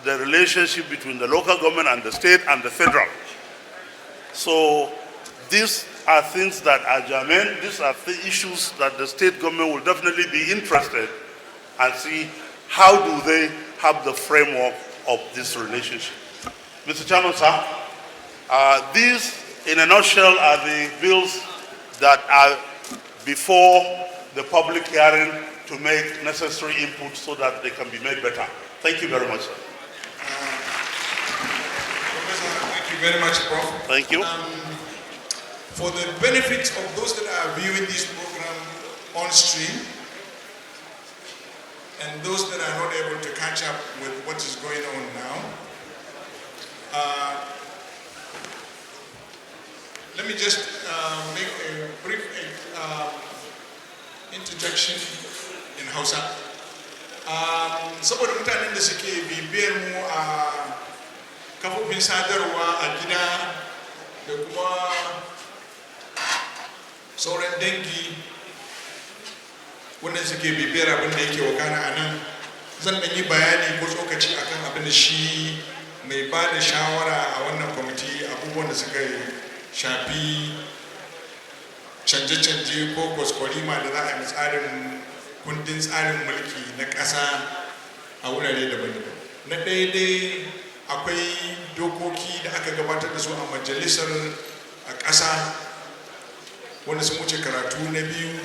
the relationship between the local government and the state and the federal. So these are things that are germane. These are the issues that the state government will definitely be interested and see how do they have the framework of this relationship. Mr. Chairman, sir, these in a nutshell are the bills that are before the public hearing to make necessary input so that they can be made better. Thank you very much, sir. Professor, thank you very much, Prof. Thank you. For the benefit of those that are viewing this program on stream and those that are not able to catch up with what is going on now, let me just make a brief interjection in Hausa. Saboda mutanen da suke bibiyar mu a kafofin sadarwa a gida da kuma sauran dangi wanda suke bibiyar abin da yake wakana a nan, zan ɗan yi bayani ko tsokaci akan abin da shi mai ba da shawara a wannan kwamiti abubuwan da suka shafi canje-canje ko kwaskwarima da za a yi tsarin kundin tsarin mulki na ƙasa a wurare daban-daban. Na daidai akwai dokoki da aka gabatar da su a majalisar a ƙasa wanda sun wuce karatu na biyu.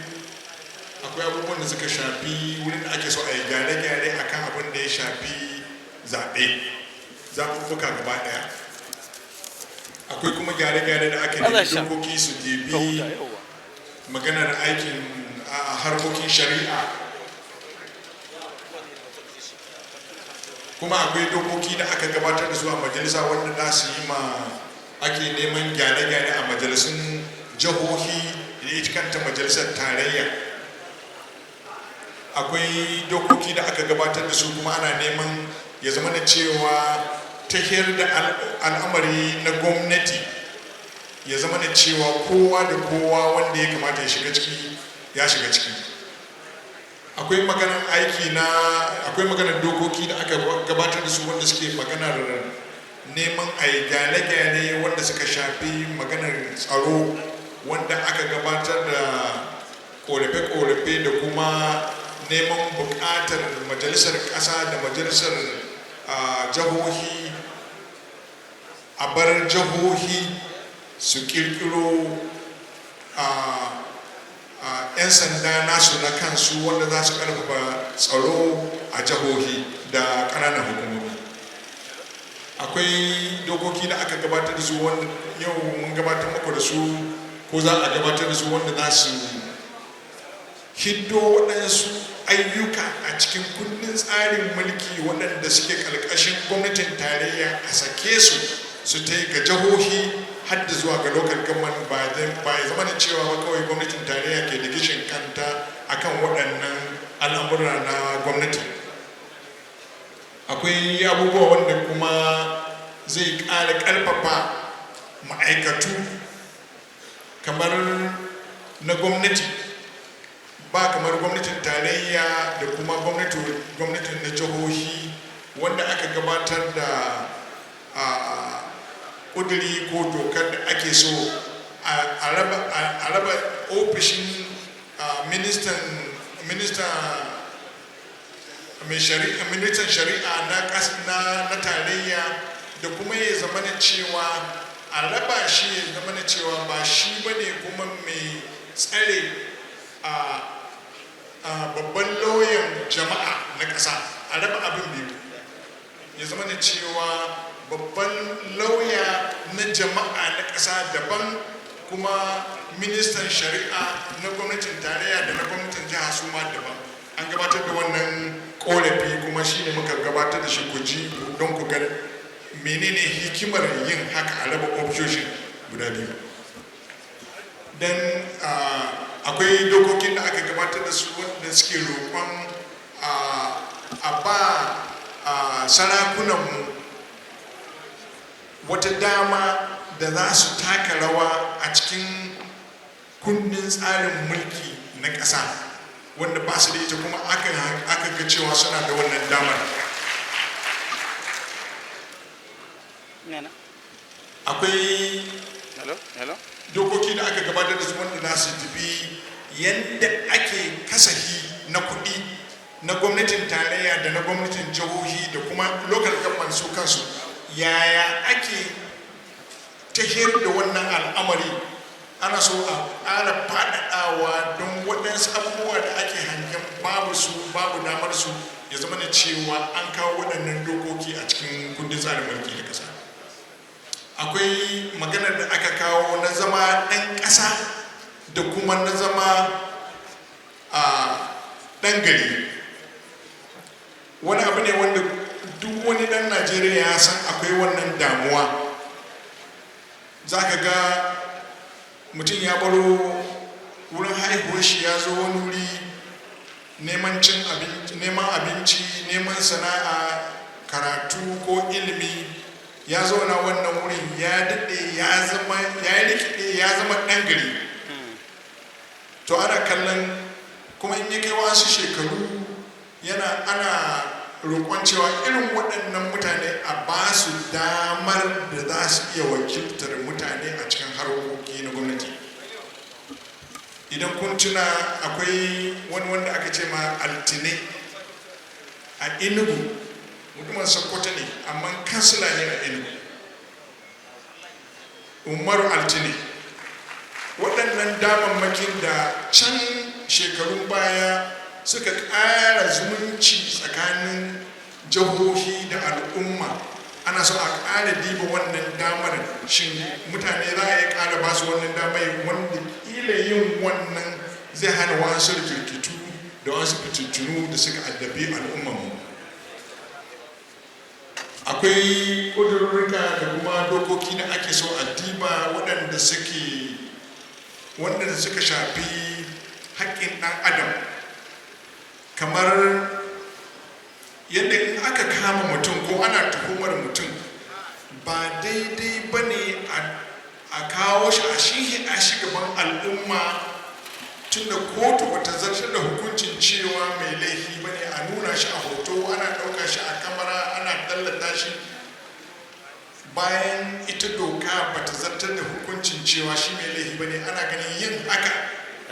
Akwai abubuwan da suka shafi wurin da ake so a yi gyare-gyare akan abin da ya shafi zaɓuɓɓuka gaba ɗaya. Akwai kuma gyare-gyare da aka nemi dokoki su dibi maganar aikin a harkokin shari'a. Kuma akwai dokoki da aka gabatar da su a majalisa wanda za su yi ake neman gyare-gyare a majalisun jihohi da ita kanta majalisar tarayya. Akwai dokoki da aka gabatar da su kuma ana neman ya zama da cewa tahiyar da al'amari na gwamnati ya zama da cewa kowa da kowa wanda ya kamata ya shiga ciki ya shiga ciki. Akwai maganar akwai maganar dokoki da aka gabatar da su wanda suke maganar neman a yi gyare-gyare wanda suka shafi maganar tsaro wanda aka gabatar da korafe-korafe da kuma neman buƙatar majalisar ƙasa da majalisar jihohi a bar jihohi su ƙirƙiro 'yan sanda nasu na kansu wanda za su ƙarfafa tsaro a jihohi da ƙananan hukumomi. Akwai dokoki da aka gabatar da su wanda yau mun gabatar muku da su ko za a gabatar da su wanda za su hiddo waɗansu ayyuka a cikin kundin tsarin mulki waɗanda suke ƙarƙashin gwamnatin tarayya a sake su ta ga jihohi har da zuwa ga local government ba ya zama da cewa ba kawai gwamnatin tarayya ke da gishin kanta akan waɗannan al'amura na gwamnati. Akwai abubuwa wanda kuma zai ƙara ƙarfafa ma'aikatu kamar na gwamnati ba kamar gwamnatin tarayya da kuma gwamnatin na jihohi wanda aka gabatar da ƙuduri ko dokar da ake so a raba ofishin ministan shari'a na tarayya da kuma ya zama na cewa a raba shi ya zama na cewa ba shi bane kuma mai tsare babban lauyan jama'a na ƙasa. A raba abin biyu ya zama da cewa babban lauya na jama'a na ƙasa daban kuma ministan shari'a na gwamnatin tarayya da na gwamnatin jiha su ma daban. An gabatar da wannan ƙorafi kuma shi ne muka gabatar da shi ku ji don ku ga menene hikimar yin haka a raba ofishoshin guda biyu. Dan akwai dokokin da aka gabatar da su wanda suke roƙon a ba sarakunanmu wata dama da za su taka rawa a cikin kundin tsarin mulki na ƙasa wanda ba su da ita kuma aka ga cewa suna da wannan damar. akwai dokoki da aka gabatar da su wanda za su tafi yadda ake kasahi na kuɗi na gwamnatin tarayya da na gwamnatin jihohi da kuma local government su kansu, yaya ake tahiyar da wannan al'amari. Ana so a ƙara faɗaɗawa don waɗansu abubuwa da ake hangen babu su, babu damar su, ya zama da cewa an kawo waɗannan dokoki a cikin kundin tsarin mulki da ƙasa. Akwai maganar da aka kawo na zama ɗan ƙasa da kuma na zama a ɗan gari. Wani abu ne wanda duk wani ɗan Najeriya ya san akwai wannan damuwa. Za ka ga mutum ya baro wurin haihuwar shi ya zo wani wuri neman abinci, neman sana'a, karatu ko ilimi, ya zauna wannan wurin ya daɗe ya rikide ya zama ɗan gari. To ana kallon kuma in ya kai wasu shekaru ana roƙon cewa irin waɗannan mutane a ba su damar da za su iya wakiltar mutane a cikin harkoki na gwamnati. Idan kun tuna akwai wani wanda aka ce ma altine a Enugu, mutumin Sokoto ne amma kansila ne a Enugu, Umaru Altine. Waɗannan damammakin da can shekarun baya suka ƙara zumunci tsakanin jihohi da al'umma, ana so a ƙara diba wannan damar. Shin mutane za a yi ƙara ba su wannan damar wanda ƙila yin wannan zai hana wasu rikirkitu da wasu fitintunu da suka addabi al'ummanmu. Akwai ƙudurruka da kuma dokoki da ake so a diba waɗanda suka shafi haƙƙin ɗan adam, kamar yadda in aka kama mutum ko ana tuhumar mutum, ba daidai ba ne a kawo shi a gaban al'umma tunda kotu bata zartar da hukuncin cewa mai laifi ba ne, a nuna shi a hoto, ana ɗauka shi a kamara, ana tallata shi, bayan ita doka bata zartar da hukuncin cewa shi mai laifi ba ne. Ana ganin yin haka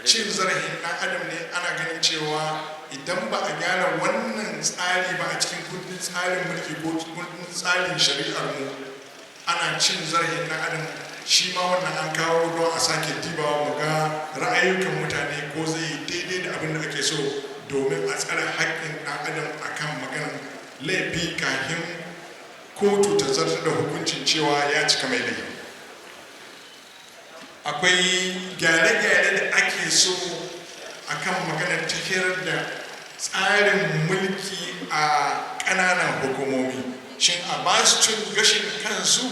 cin zarafin ɗan adam ne. Ana ganin cewa idan ba a gyara wannan tsari ba a cikin kundin tsarin mulki ko kundin tsarin shari'ar mu, ana cin zarafin ɗan adam. Shi ma wannan an kawo don a sake dibawa mu ga ra'ayukan mutane ko zai yi daidai da abin da ake so domin a tsare haƙƙin ɗan adam akan maganar laifi kafin kotu ta zartar da hukuncin cewa ya cika mai laifi. Akwai gyare-gyare da ake so akan maganar tafiyar da tsarin mulki a ƙananan hukumomi. Shin a ba su cin gashin kansu,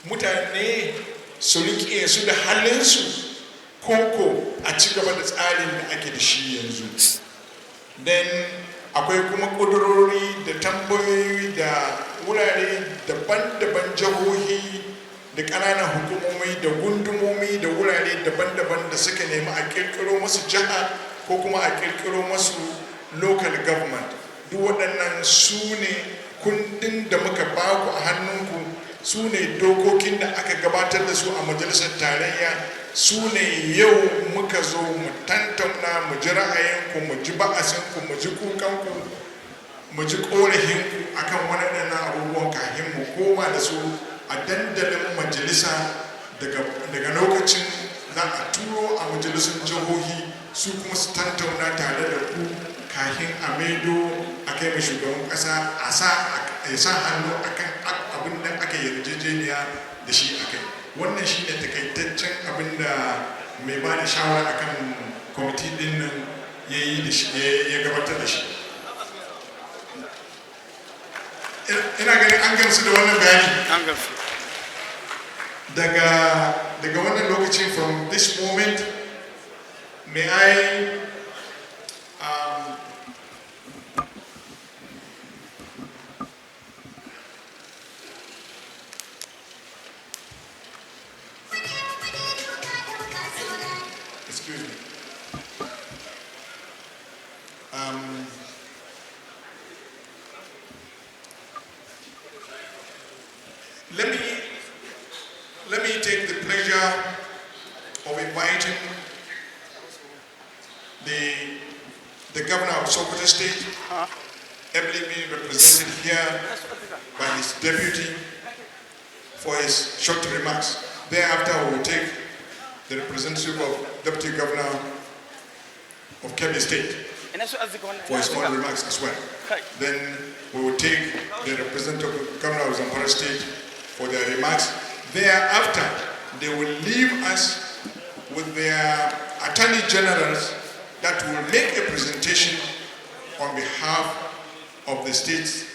mutane su riƙe su da halinsu, koko a ci gaba da tsarin da ake da shi yanzu. Dan akwai kuma ƙudurori da tambayoyi da wurare daban-daban, jihohi da ƙananan hukumomi da gundumomi da wurare daban-daban da suka nemi a ƙirƙiro masu jiha ko kuma a ƙirƙiro masu local government. Duk waɗannan su ne kundin da muka baku a hannunku, su ne dokokin da aka gabatar da su a majalisar tarayya, su ne yau muka zo mu tantauna, mu ji ra'ayinku, mu ji ba'asinku, mu ji kukanku, mu ji ƙorafinku akan waɗannan abubuwan kafin mu koma da su a dandalin majalisa. Daga lokacin za a turo a majalisun jihohi, su kuma su tantauna tare da ku kafin a maido a kai mai shugaban ƙasa a sa hannu akan abin da aka yarjejeniya da shi a kai. Wannan shi ne takaitaccen abin da mai ba da shawara akan kwamiti din nan ya gabatar da shi. Ina ganin an gamsu da wannan bayani. Daga wannan lokacin, from this moment, may I excuse me. Let me take the pleasure of inviting the governor of Sokoto State, ably being represented here by his deputy, for his short remarks. Thereafter, we will take the representative of Deputy Governor of Kebbi State for his own remarks as well. Then we will take the representative of Governor of Zamfara State for their remarks. Thereafter, they will leave us with their attorney generals that will make a presentation on behalf of the state's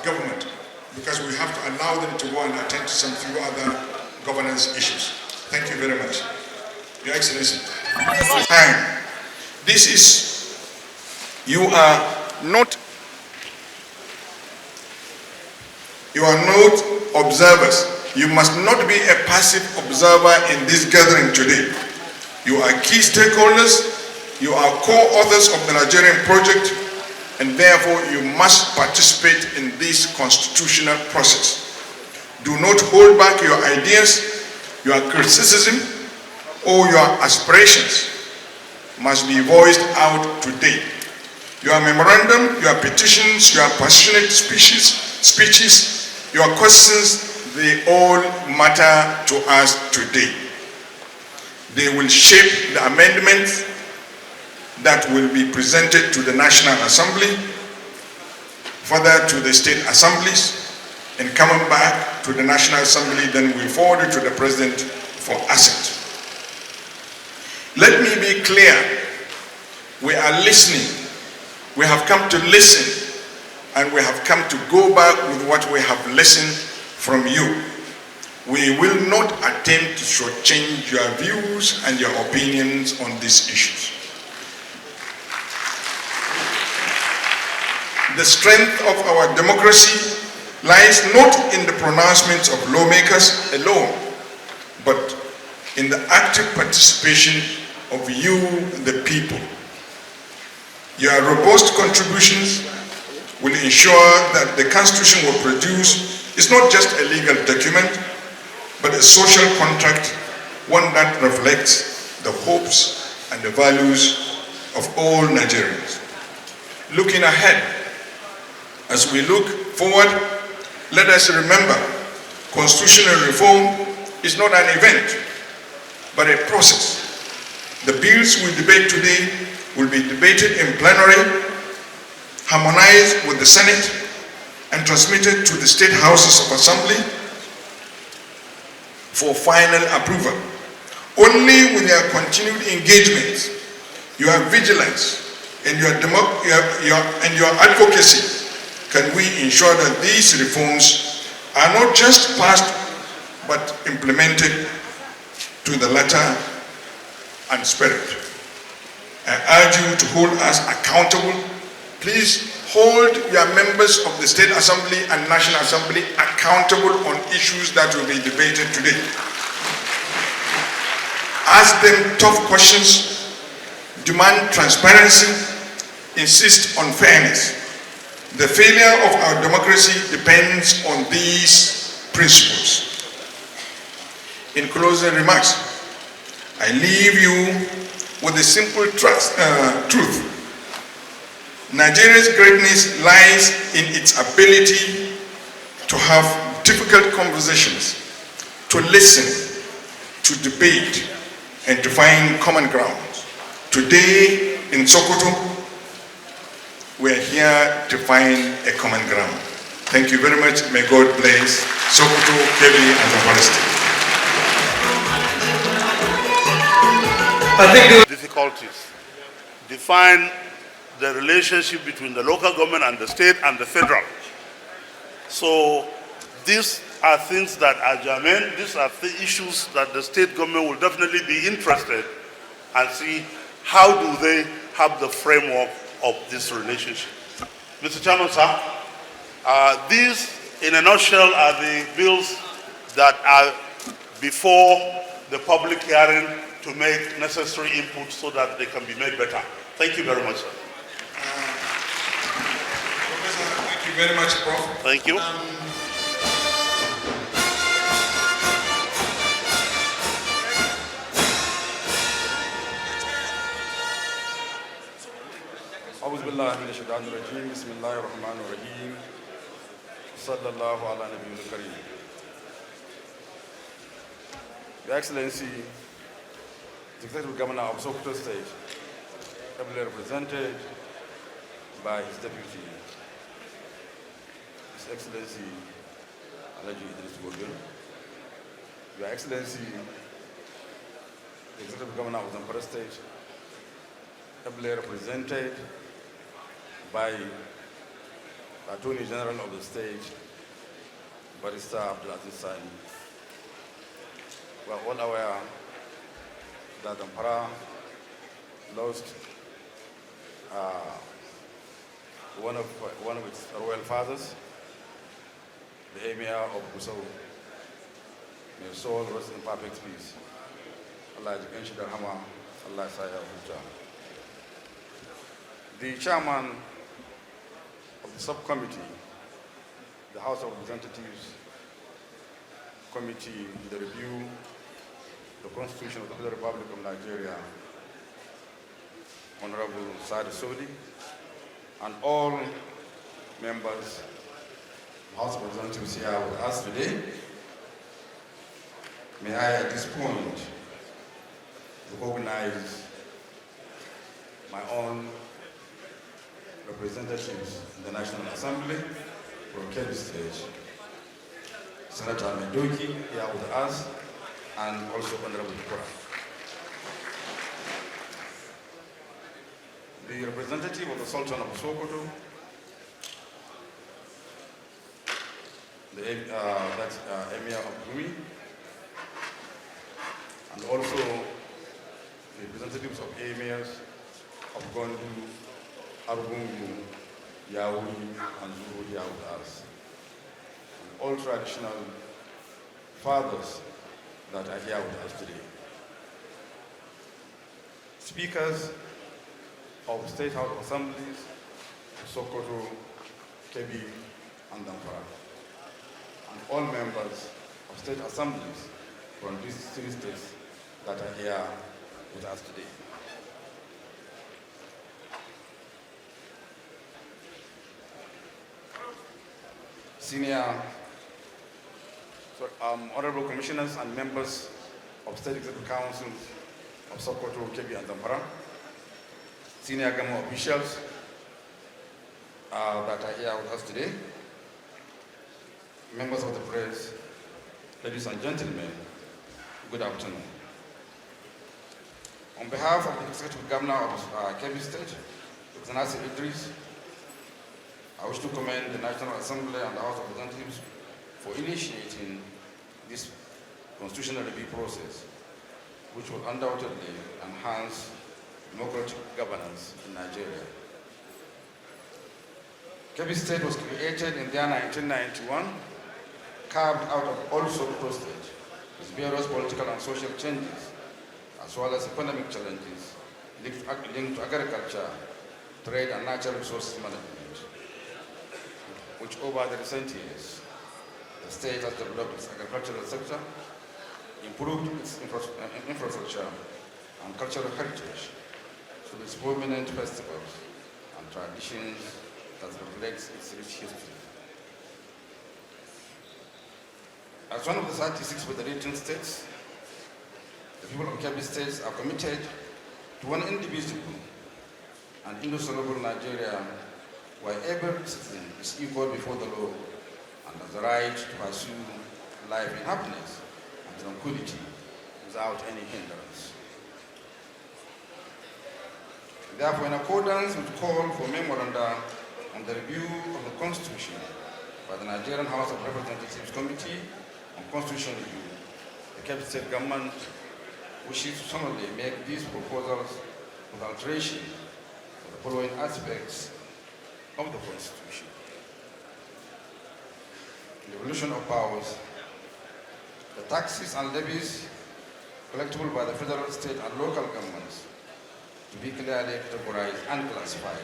government, because we have to allow them to go and attend to some few other governance issues. Thank you very much. Your Excellency. And this is, you are not observers. You must not be a passive observer in this gathering today. You are key stakeholders, you are co-authors of the Nigerian project, and therefore you must participate in this constitutional process. Do not hold back your ideas, your criticism, or your aspirations must be voiced out today. Your memorandum, your petitions, your passionate speeches, your questions, they all matter to us today. They will shape the amendments that will be presented to the National Assembly, further to the state assemblies, and coming back to the National Assembly, then we forward it to the President for assent. Let me be clear, we are listening. We have come to listen, and we have come to go back with what we have listened from you. We will not attempt to shortchange your views and your opinions on these issues. The strength of our democracy lies not in the pronouncements of lawmakers alone, but in the active participation of you, the people. Your robust contributions will ensure that the Constitution will produce is not just a legal document, but a social contract, one that reflects the hopes and the values of all Nigerians. Looking ahead, as we look forward, let us remember, constitutional reform is not an event, but a process. The bills we debate today will be debated in plenary, harmonized with the Senate, and transmitted to the state houses of assembly for final approval. Only with your continued engagement, your vigilance, and your advocacy can we ensure that these reforms are not just passed but implemented to the letter and spirit. I urge you to hold us accountable. Please hold your members of the State Assembly and National Assembly accountable on issues that will be debated today. Ask them tough questions, demand transparency, insist on fairness. The failure of our democracy depends on these principles. In closing remarks, I leave you with a simple truth. Nigeria's greatness lies in its ability to have difficult conversations, to listen, to debate, and to find common ground. Today in Sokoto, we are here to find a common ground. Thank you very much. May God bless Sokoto, Kebbi, and Zamfara States. I think the difficulties define the relationship between the local government and the state and the federal. So these are things that are germane. These are the issues that the state government will definitely be interested and see how do they have the framework of this relationship. Mr. Chairman, sir, these in a nutshell are the bills that are before the public hearing to make necessary input so that they can be made better. Thank you very much, sir. Professor, thank you very much, Prof. Thank you. بالله من الشيطان الرجيم بسم الله الرحمن الرحيم صلى الله على نبينا الكريم. Your Excellency, the Executive Governor of Sokoto State, ably represented by his deputy, His Excellency Alhaji Idris Gobir. Your Excellency, the Executive Governor of Zamfara State, ably represented by the Attorney General of the state, Barrister Abdulaziz Sani. We are all aware that Zamfara lost one of its royal fathers, the Emir of Gusau. May his soul rest in perfect peace. Allah Jikin Darhama, Allah Saya Hujja. The chairman of the subcommittee, the House of Representatives Committee, the review, the Constitution of the Federal Republic of Nigeria, Honorable Saad Sodi, and all members of the House of Representatives here with us today. May I at this point recognize my own representatives in the National Assembly from Kebbi State, Senator Medoki here with us, and also Honorable Kura. The representative of the Sultan of Sokoto, that's Emir of Gumi, and also the representatives of emirs of Gondu, Argungu, Yaouri, and Zuru here with us. And all traditional fathers that are here with us today. Speakers of State House Assemblies, Sokoto, Kebbi, and Zamfara. And all members of State Assemblies from these three states that are here with us today. Honorable Commissioners and members of State Executive Councils of Sokoto, Kebbi, and Zamfara, senior government officials that are here with us today, members of the press, ladies and gentlemen, good afternoon. On behalf of the Executive Governor of Kebbi State, Dr. Nasir Idris, I wish to commend the National Assembly and the House of Representatives for initiating this constitutional review process, which will undoubtedly enhance democratic governance in Nigeria. Kebbi State was created in the year 1991, carved out of all Sokoto State, with various political and social changes, as well as economic challenges linked to agriculture, trade, and natural resources management, which over the recent years, the state has developed its agricultural sector, improved its infrastructure and cultural heritage through its prominent festivals and traditions that reflects its rich history. As one of the 36 federating states, the people of Kebbi States are committed to one indivisible and indissoluble Nigeria where every citizen is equal before the law and has the right to pursue life in happiness and tranquility without any hindrance. Therefore, in accordance with the call for memoranda on the review of the Constitution by the Nigerian House of Representatives Committee on Constitutional Review, the Kebbi State government wishes to solemnly make these proposals with alteration of the following aspects of the Constitution. Devolution of powers. The taxes and levies collectible by the federal, state, and local governments to be clearly categorized and classified.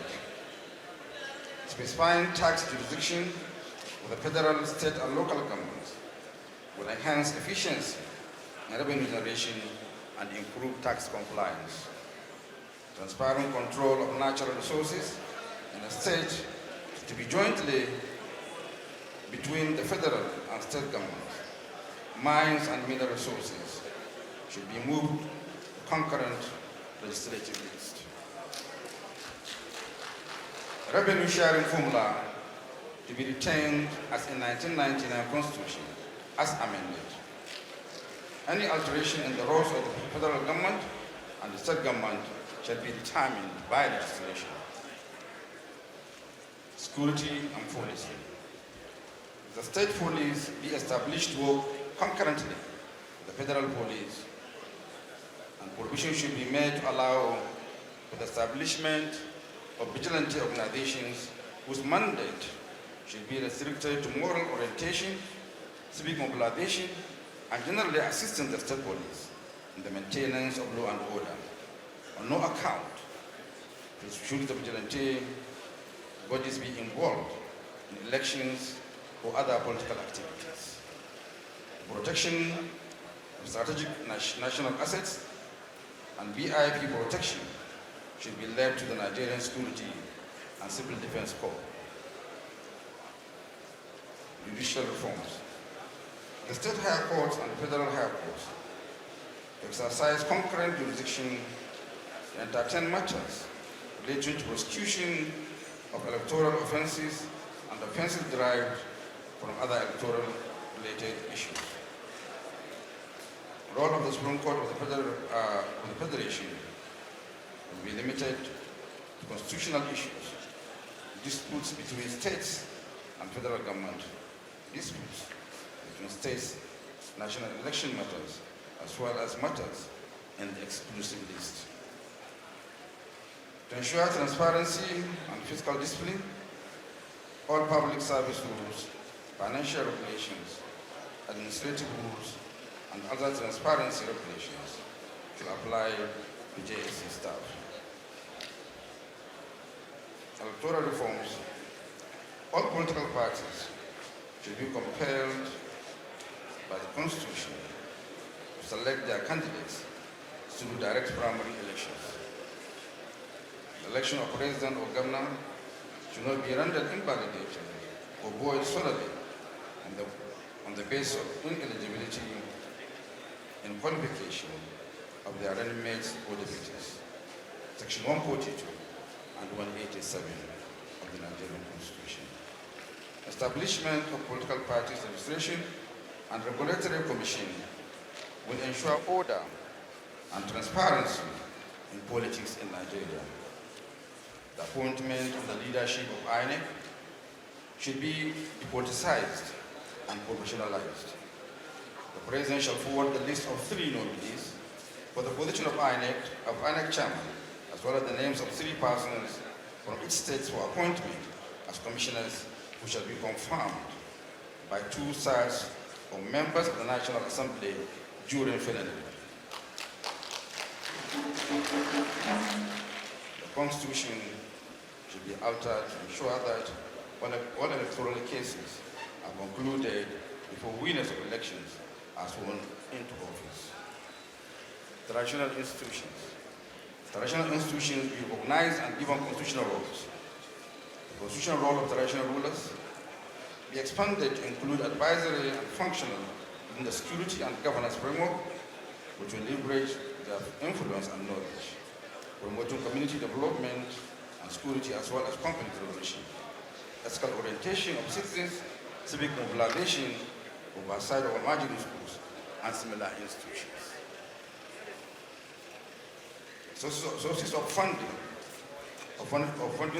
Specifying tax jurisdiction of the federal, state, and local governments will enhance efficiency in revenue generation and improve tax compliance. Transparent control of natural resources in a state to be jointly between the federal and state governments. Mines and mineral resources should be moved to concurrent legislative list. Revenue sharing formula to be retained as in 1999 Constitution as amended. Any alteration in the roles of the federal government and the state government shall be determined by legislation. Security and policy. The state police be established to work concurrently with the federal police, and provision should be made to allow for the establishment of vigilante organizations whose mandate should be restricted to moral orientation, civic mobilization, and generally assisting the state police in the maintenance of law and order. On no account should the vigilante bodies be involved in elections or other political activities. The protection of strategic national assets and VIP protection should be left to the Nigerian Security and Civil Defense Corps. Judicial reforms. The state higher courts and federal higher courts exercise concurrent jurisdiction to entertain matters relating to prosecution of electoral offenses and offenses derived from other electoral related issues. The role of the Supreme Court of the Federation will be limited to constitutional issues, disputes between states and federal government, disputes between states, national election matters, as well as matters in the exclusive list. To ensure transparency and fiscal discipline, all public service rules, financial regulations, administrative rules, and other transparency regulations should apply to JSC staff. Electoral reforms. All political parties should be compelled by the Constitution to select their candidates through direct primary elections. The election of president or governor should not be rendered invalidated or void solely on the basis of ineligibility and qualification of their running mates or deputies. Section 142 and 187 of the Nigerian Constitution. Establishment of political parties registration and regulatory commission will ensure order and transparency in politics in Nigeria. The appointment of the leadership of INEC should be depoliticized and professionalized. The President shall forward the list of 3 nominees for the position of INEC chairman, as well as the names of 3 persons from each state for appointment as commissioners who shall be confirmed by 2/3 of members of the National Assembly during plenary. The Constitution should be altered to ensure that all electoral cases are concluded before winners of elections are sworn into office. Traditional institutions. Traditional institutions be recognized and given constitutional roles. The constitutional role of traditional rulers be expanded to include advisory and functional in the security and governance framework, which will leverage their influence and knowledge, promoting community development and security as well as conflict resolution, ethical orientation of citizens, civic mobilization, oversight of emerging schools, and similar institutions. Sources of funding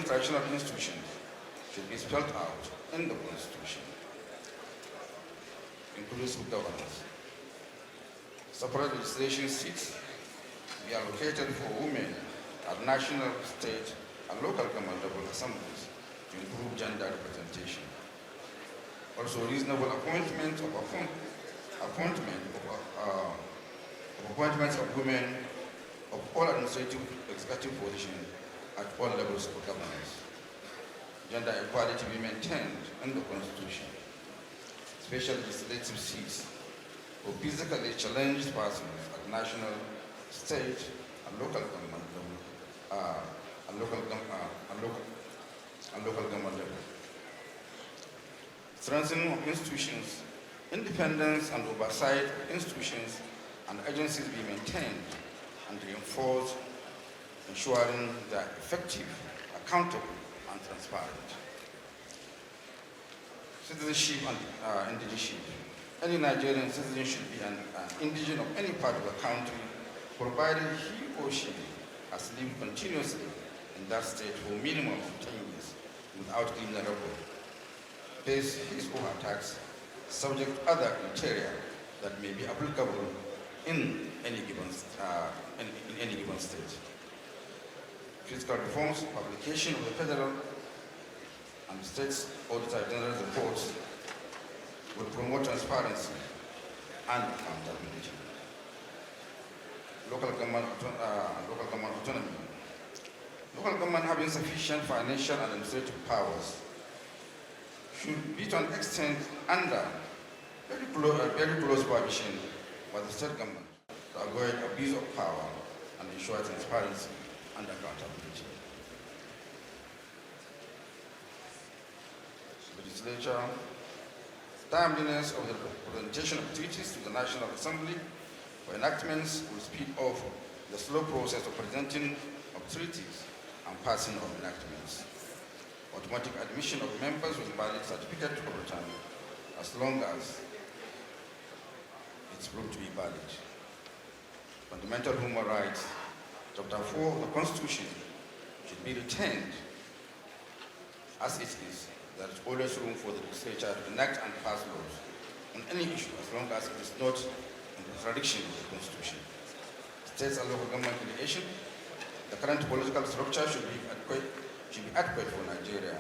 traditional institutions should be spelled out in the Constitution. Inclusive governance. Separate legislation seats be allocated for women at national, state, and local governmental assemblies to improve gender representation. Also, reasonable appointments of women of all administrative executive positions at all levels of governance. Gender equality be maintained in the Constitution. Special legislative seats for physically challenged persons at national, state, and local government level, and local government level. Strengthening of institutions, independence and oversight of institutions and agencies be maintained and reinforced, ensuring they are effective, accountable, and transparent. Citizenship and indigenship. Any Nigerian citizen should be an indigen of any part of the country, provided he or she has lived continuously in that state for a minimum of 10 years without criminal record, pays his or her tax, subject to other criteria that may be applicable in any given state. Fiscal reforms, publication of the federal and states auditor general reports will promote transparency and accountability. Local government autonomy. Local government having sufficient financial and administrative powers should be to an extent under very close supervision by the state government to avoid abuse of power and ensure transparency and accountability. Legislature, timeliness of the presentation of treaties to the National Assembly for enactments will speed up the slow process of presenting of treaties and passing of enactments. Automatic admission of members with valid certificate of return, as long as it's proved to be valid. Fundamental human rights, Chapter 4 of the Constitution should be retained as it is. There is always room for the legislature to enact and pass laws on any issue as long as it is not in contradiction with the Constitution. States and local government delegation, the current political structure should be adequate for Nigeria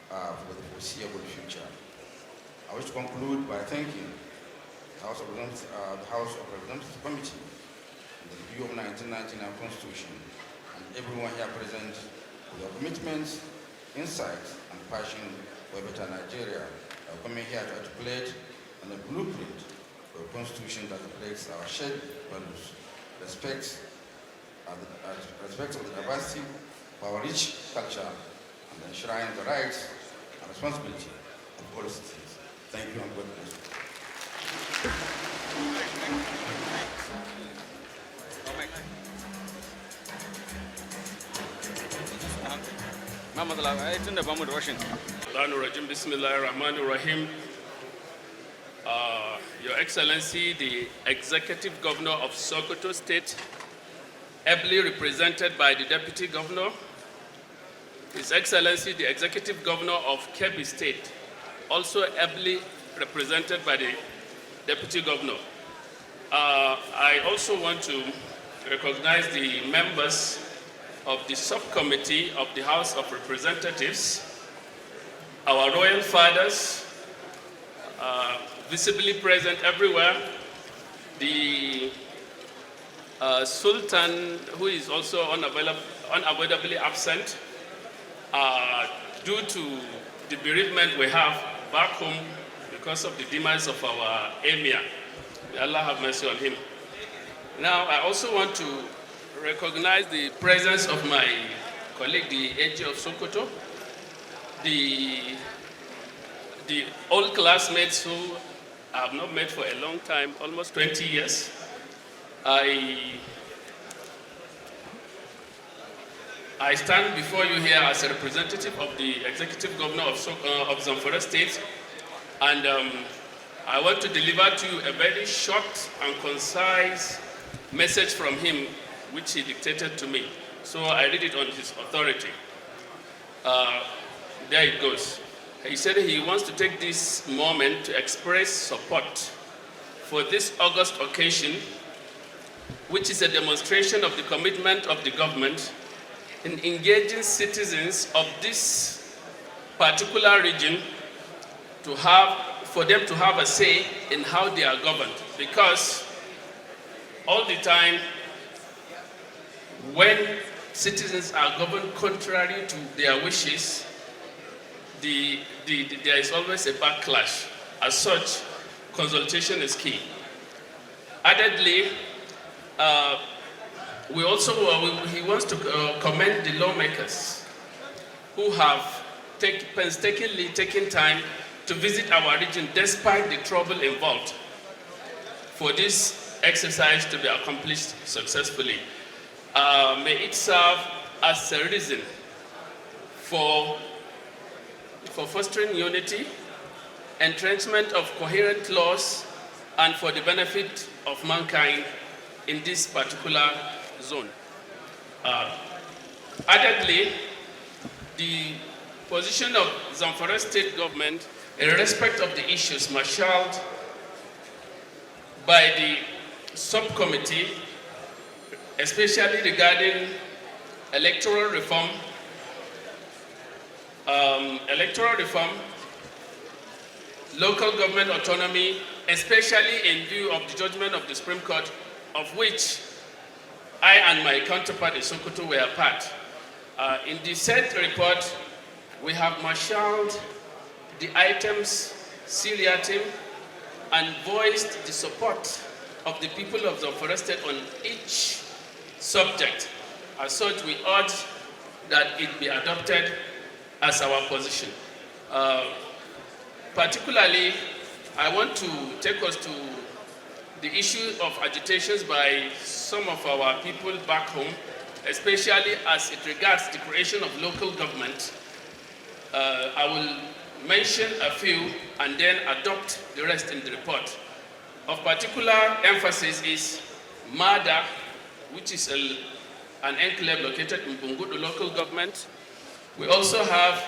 for the foreseeable future. I wish to conclude by thanking the House of Representatives Committee on the review of 1999 Constitution and everyone here present for their commitments, insights, and passion for a better Nigeria. I'm coming here to articulate on a blueprint for a constitution that reflects our shared values, respect of the diversity of our rich culture, and enshrine the rights and responsibility of all citizens. Thank you and God bless you. Bismillahirrahmanirrahim. Your Excellency, the Executive Governor of Sokoto State, ably represented by the Deputy Governor, His Excellency, the Executive Governor of Kebbi State, also ably represented by the Deputy Governor. I also want to recognize the members of the subcommittee of the House of Representatives, our royal fathers, visibly present everywhere, the Sultan, who is also unavoidably absent due to the bereavement we have back home because of the demise of our Emir. May Allah have mercy on him. Now, I also want to recognize the presence of my colleague, the AG of Sokoto, the old classmates who I have not met for a long time, almost 20 years. I stand before you here as a representative of the Executive Governor of Zamfara States, and I want to deliver to you a very short and concise message from him, which he dictated to me. So I read it on his authority. There it goes. He said he wants to take this moment to express support for this August occasion, which is a demonstration of the commitment of the government in engaging citizens of this particular region for them to have a say in how they are governed. Because all the time, when citizens are governed contrary to their wishes, there is always a backlash. As such, consultation is key. Addedly, he wants to commend the lawmakers who have painstakingly taken time to visit our region despite the trouble involved for this exercise to be accomplished successfully. May it serve as a reason for fostering unity, entrenchment of coherent laws, and for the benefit of mankind in this particular zone. Addedly, the position of Zamfara State government in respect of the issues marshaled by the subcommittee, especially regarding electoral reform, local government autonomy, especially in view of the judgment of the Supreme Court, of which I and my counterpart in Sokoto were a part. In the said report, we have marshaled the items seriatim and voiced the support of the people of Zamfara State on each subject. As such, we urge that it be adopted as our position. Particularly, I want to take us to the issue of agitations by some of our people back home, especially as it regards the creation of local government. I will mention a few and then adopt the rest in the report. Of particular emphasis is Mada, which is an enclave located in Bungudu local government. We also have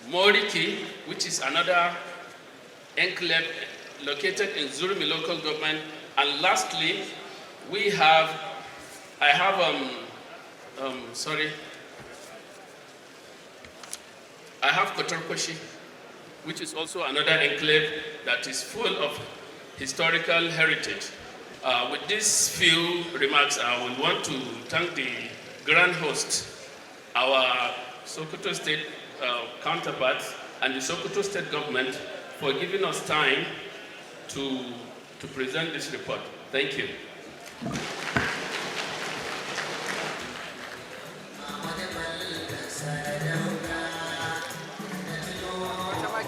Moriki, which is another enclave located in Zurmi local government. And lastly, I have Kotorkoshi, which is also another enclave that is full of historical heritage. With these few remarks, I would want to thank the grand host, our Sokoto State counterparts, and the Sokoto State government for giving us time to present this report. Thank you.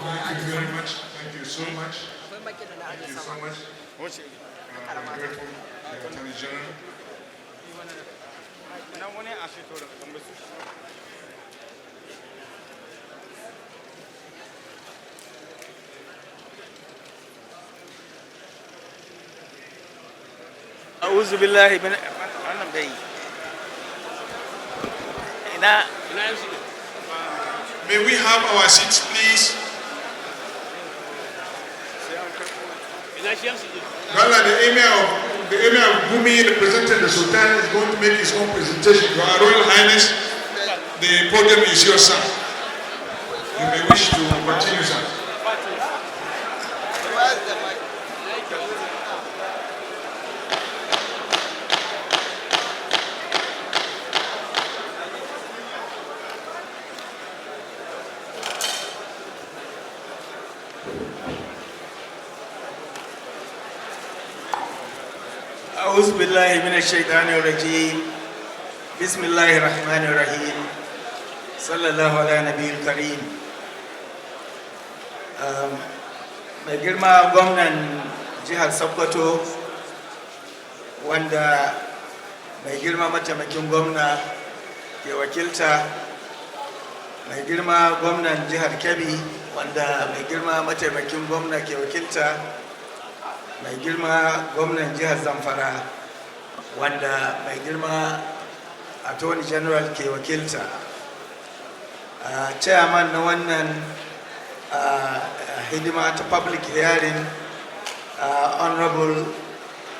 Thank you very much. Thank you so much. Thank you so much. I'm grateful to the Attorney General. أعوذ بالله من May we have our seats, please? Well, the Emir of Gumi, representing the Sultan, is going to make his own presentation. Your Royal Highness, the podium is yours, sir. You may wish to continue, sir. أعوذ بالله من الشيطان الرجيم بسم الله الرحمن الرحيم صلى الله على نبي الكريم. mai girma gwamnan jihar Sokoto, wanda mai girma mataimakin gwamna ke wakilta, mai girma gwamnan jihar Kebbi, wanda mai girma mataimakin gwamna ke wakilta, mai girma gwamnan jihar Zamfara, wanda mai girma attorney general ke wakilta, chairman na wannan hidima ta public hearing, honorable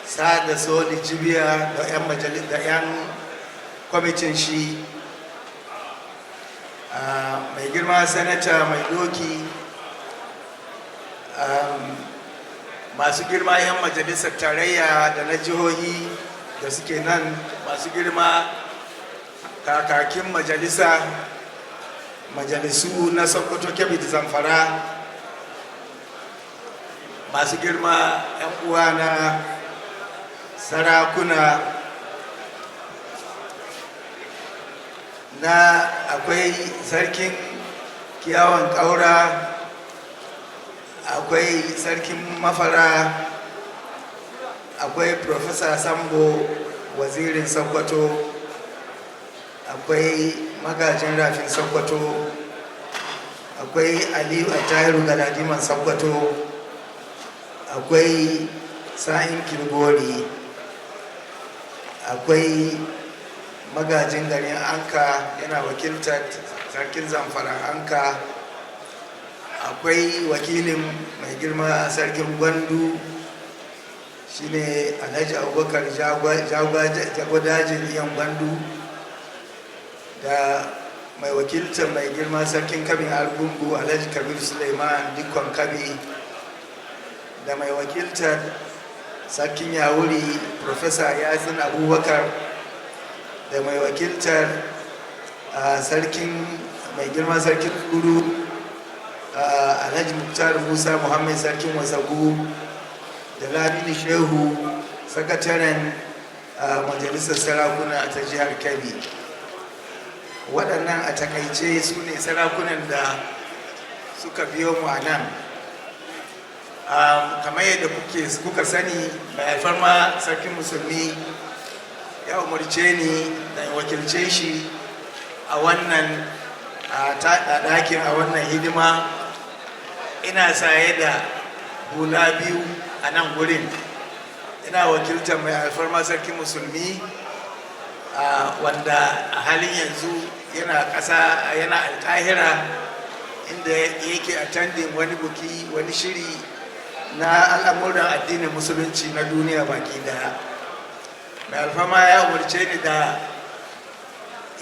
Sada Soli Jibiya da 'yan majalis da 'yan kwamitin shi, mai girma senator mai doki, masu girma 'yan majalisar tarayya da na jihohi da suke nan, masu girma kakakin majalisu na Sokoto, Kebbi da Zamfara, masu girma 'yan uwa na sarakuna na akwai sarkin kiyawan ƙaura, akwai sarkin mafara, akwai Professor Sambo wazirin Sokoto, akwai magajin rafin Sokoto, akwai Aliyu Attahiru Galadiman Sokoto, akwai Sa'in Kilgori, akwai magajin garin Anka yana wakiltar sarkin Zamfara Anka, akwai wakilin mai girma sarkin Gwandu shine Alhaji Abubakar Jagwadajin Iyan Gwandu, da mai wakiltar mai girma sarkin Kabin Argungu Alhaji Kabir Suleiman Dikon Kabi, da mai wakiltar sarkin Yawuri Professor Yazin Abubakar, da mai wakiltar sarkin mai girma sarkin Kuru Alhaji Muktar Musa Muhammad sarkin Wasagu, da Lamini Shehu sakataren majalisar sarakuna ta jihar Kebbi. Waɗannan a takaice su ne sarakunan da suka biyo mu a nan. Kamar yadda kuka sani, mai alfarma sarkin musulmi ya umarce ni da wakilce shi a wannan ɗakin, a wannan hidima. Ina saye da hula biyu a nan gurin. Ina wakiltar mai alfarma sarkin musulmi wanda a halin yanzu yana Alƙahira, inda yake attending wani buki, wani shiri na al'amuran addinin musulunci na duniya baki daya. Mai alfama ya umarce ni da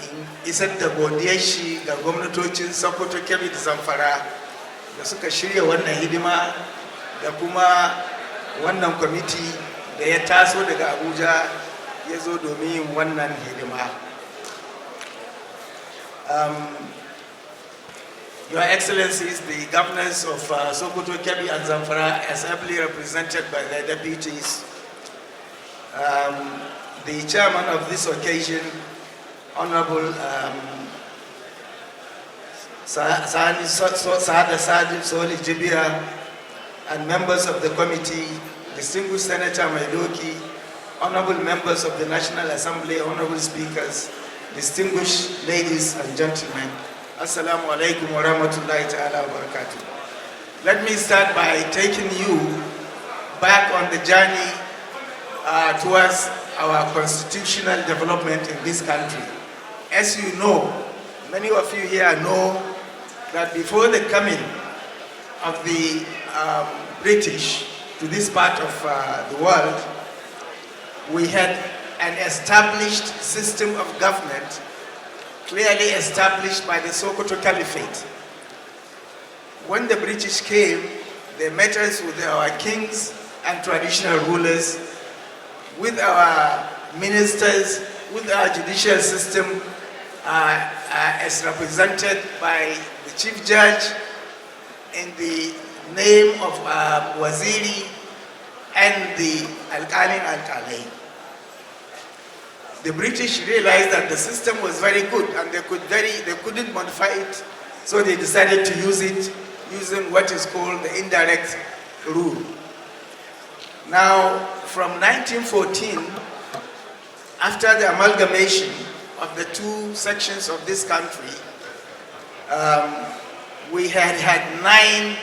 in isar da godiyar shi ga gwamnatocin Sokoto, Kebbi da Zamfara da suka shirya wannan hidima, da kuma wannan kwamiti da ya taso daga Abuja ya zo domin yin wannan hidima. Your Excellencies, the governors of Sokoto, Kebbi and Zamfara, as ably represented by their deputies, the chairman of this occasion, Honorable Saada Sadi Soli Jibia, and members of the committee, distinguished Senator Maidoki, honorable members of the National Assembly, honorable speakers, distinguished ladies and gentlemen, Assalamu alaikum wa rahmatullahi ta'ala wa barakatuh. Let me start by taking you back on the journey towards our constitutional development in this country. As you know, many of you here know that before the coming of the British to this part of the world, we had an established system of government, clearly established by the Sokoto Caliphate. When the British came, they met us with our kings and traditional rulers, with our ministers, with our judicial system as represented by the chief judge in the name of Waziri and the Alkalin Alkalai. The British realized that the system was very good and they couldn't modify it, so they decided to use it using what is called the indirect rule. Now, from 1914, after the amalgamation of the two sections of this country, we had 9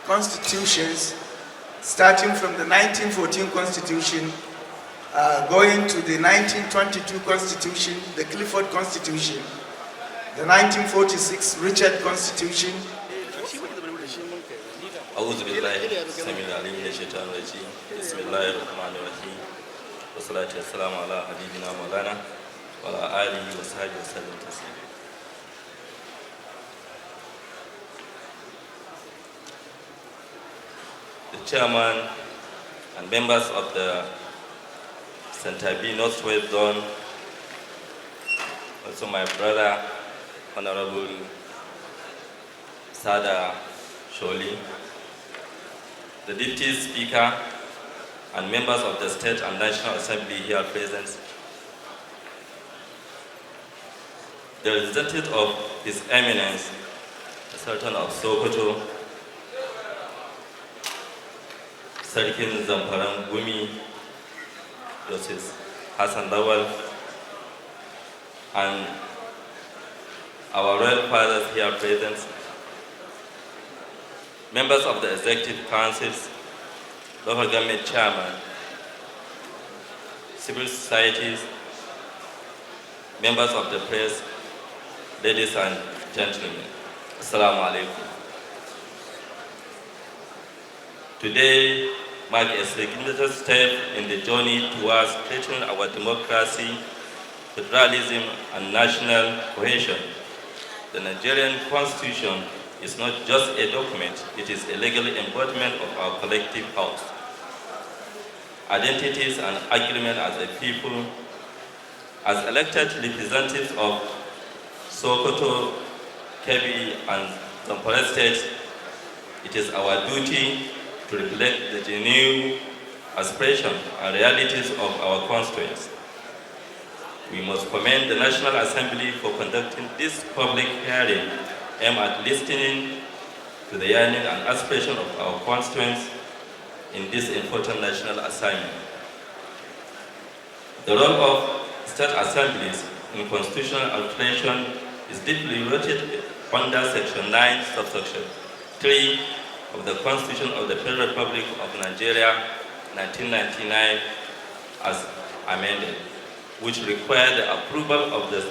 constitutions, starting from the 1914 Constitution, going to the 1922 Constitution, the Clifford Constitution, the 1946 Richard Constitution. أعوذ بالله السميع العليم من الشيطان الرجيم بسم الله الرحمن الرحيم والصلاة والسلام على حبيبنا مولانا وعلى آله وصحبه وسلم تسليما. The chairman and members of the Center B Northwest Zone, also my brother, Honorable Sada Sholi, the Deputy Speaker, and members of the State and National Assembly here present, the representative of His Eminence, the Sultan of Sokoto, Sarkin Zamfara Gumi, Justice Hassan Lawal, and our royal fathers here present, members of the executive councils, local government chairman, civil societies, members of the press, ladies and gentlemen, Assalamu alaikum. Today marks a significant step in the journey towards strengthening our democracy, federalism, and national cohesion. The Nigerian Constitution is not just a document, it is a legal embodiment of our collective house, identities, and agreement as a people. As elected representatives of Sokoto, Kebbi, and Zamfara States, it is our duty to reflect the genuine aspirations and realities of our constituents. We must commend the National Assembly for conducting this public hearing aimed at listening to the yearning and aspirations of our constituents in this important national assignment. The role of state assemblies in constitutional alteration is deeply rooted under Section 9, subsection 3 of the Constitution of the Federal Republic of Nigeria, 1999, as amended, which require the approval of the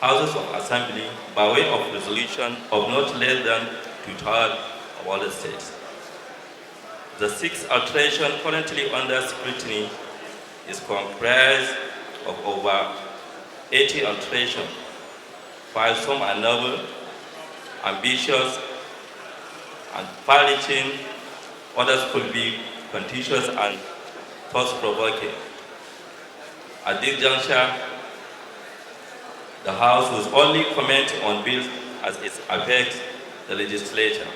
Houses of Assembly by way of resolution of not less than 2/3 of all the states. The sixth alteration currently under scrutiny is comprised of over 80 alterations, while some are novel, ambitious, and far-reaching, others could be contentious and thought-provoking. At this juncture, the House will only comment on bills as it affects the legislature.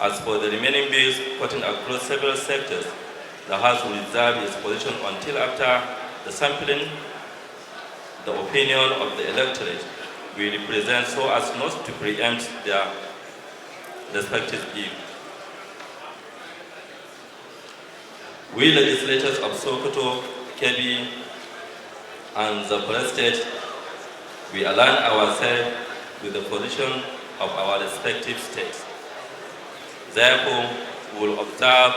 As for the remaining bills cutting across several sectors, the House will reserve its position until after the sampling the opinion of the electorate we represent, so as not to preempt their respective views. We legislators of Sokoto, Kebbi, and Zamfara States, we align ourselves with the position of our respective states. Therefore, we will observe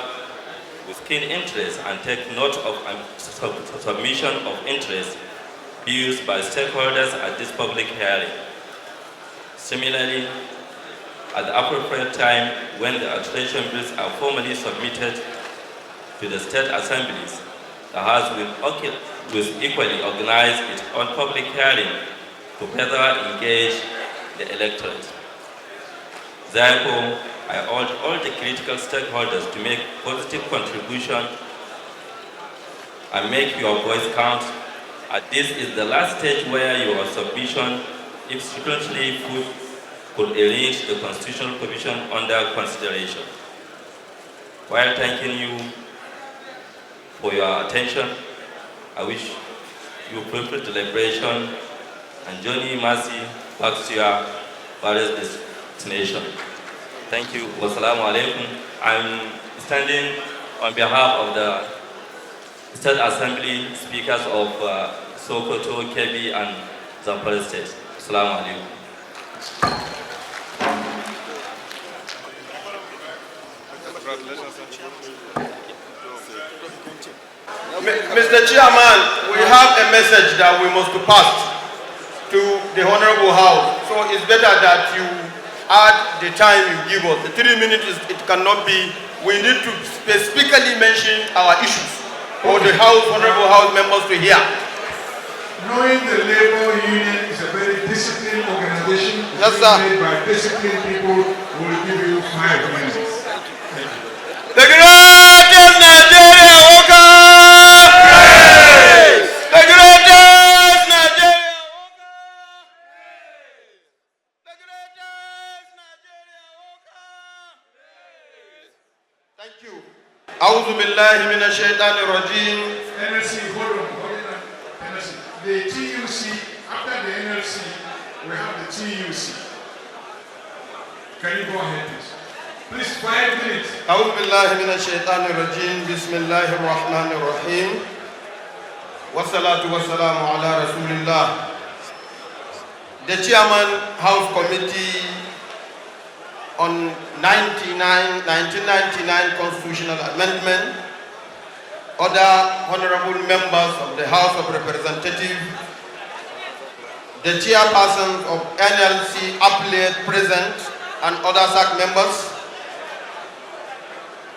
with keen interest and take note of submission of interest views by stakeholders at this public hearing. Similarly, at the appropriate time, when the alteration bills are formally submitted to the state assemblies, the House will equally organize its own public hearing to further engage the electorate. Therefore, I urge all the critical stakeholders to make positive contribution and make your voice count, as this is the last stage where your submission, if sufficiently put, could arrange the constitutional provision under consideration. While thanking you for your attention, I wish you fruitful deliberation and journey mercy back to your various destination. Thank you. Wassalamu alaikum. I'm standing on behalf of the State Assembly speakers of Sokoto, Kebbi, and Zamfara States. Wassalamu alaikum. Mr. Chairman, we have a message that we must pass to the Honorable House. So it's better that you add the time you give us. The 3 minutes, it cannot be. We need to specifically mention our issues for the Honorable House members to hear. Knowing the labor union is a very disciplined organization, yes, sir, made by disciplined people, who will give you 5 minutes. The greatest Nigeria worker! The greatest Nigeria worker! The greatest Nigeria worker! Thank you. A'udhu billahi minash shaitanir rajim. NSC, hold on. NSC. The TUC, after the NLC, we have the TUC. Can you go ahead, please? Please, 5 minutes. أعوذ بالله من الشيطان الرجيم بسم الله الرحمن الرحيم والصلاة والسلام على رسول الله. The Chairman House Committee on 1999 Constitutional Amendment, other honorable members of the House of Representatives, the chairpersons of NLC appellate present and other SAC members,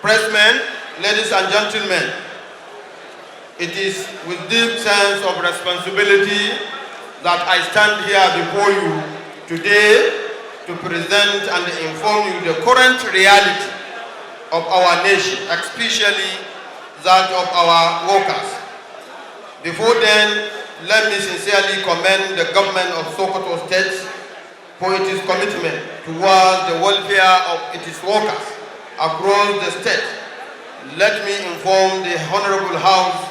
pressmen, ladies and gentlemen, it is with deep sense of responsibility that I stand here before you today to present and inform you the current reality of our nation, especially that of our workers. Before then, let me sincerely commend the government of Sokoto State for its commitment towards the welfare of its workers across the state. Let me inform the Honorable House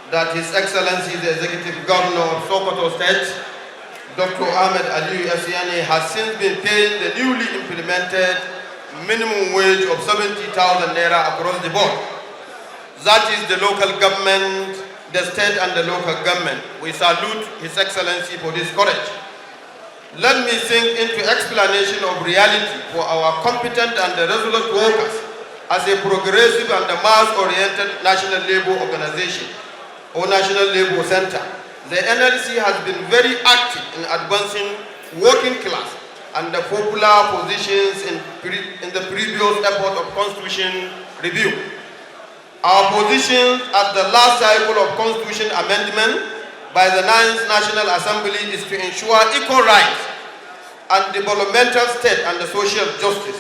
that His Excellency the Executive Governor of Sokoto State, Dr. Ahmed Ali Asiani, has since been paying the newly implemented minimum wage of 70,000 naira across the board. That is the local government, the state and the local government. We salute His Excellency for this courage. Let me sink into explanation of reality for our competent and resolute workers as a progressive and mass-oriented national labor organization or national labor center. The NLC has been very active in advancing working class and the popular positions in the previous effort of constitution review. Our position at the last cycle of constitution amendment by the 9th National Assembly is to ensure equal rights and developmental state and the social justice.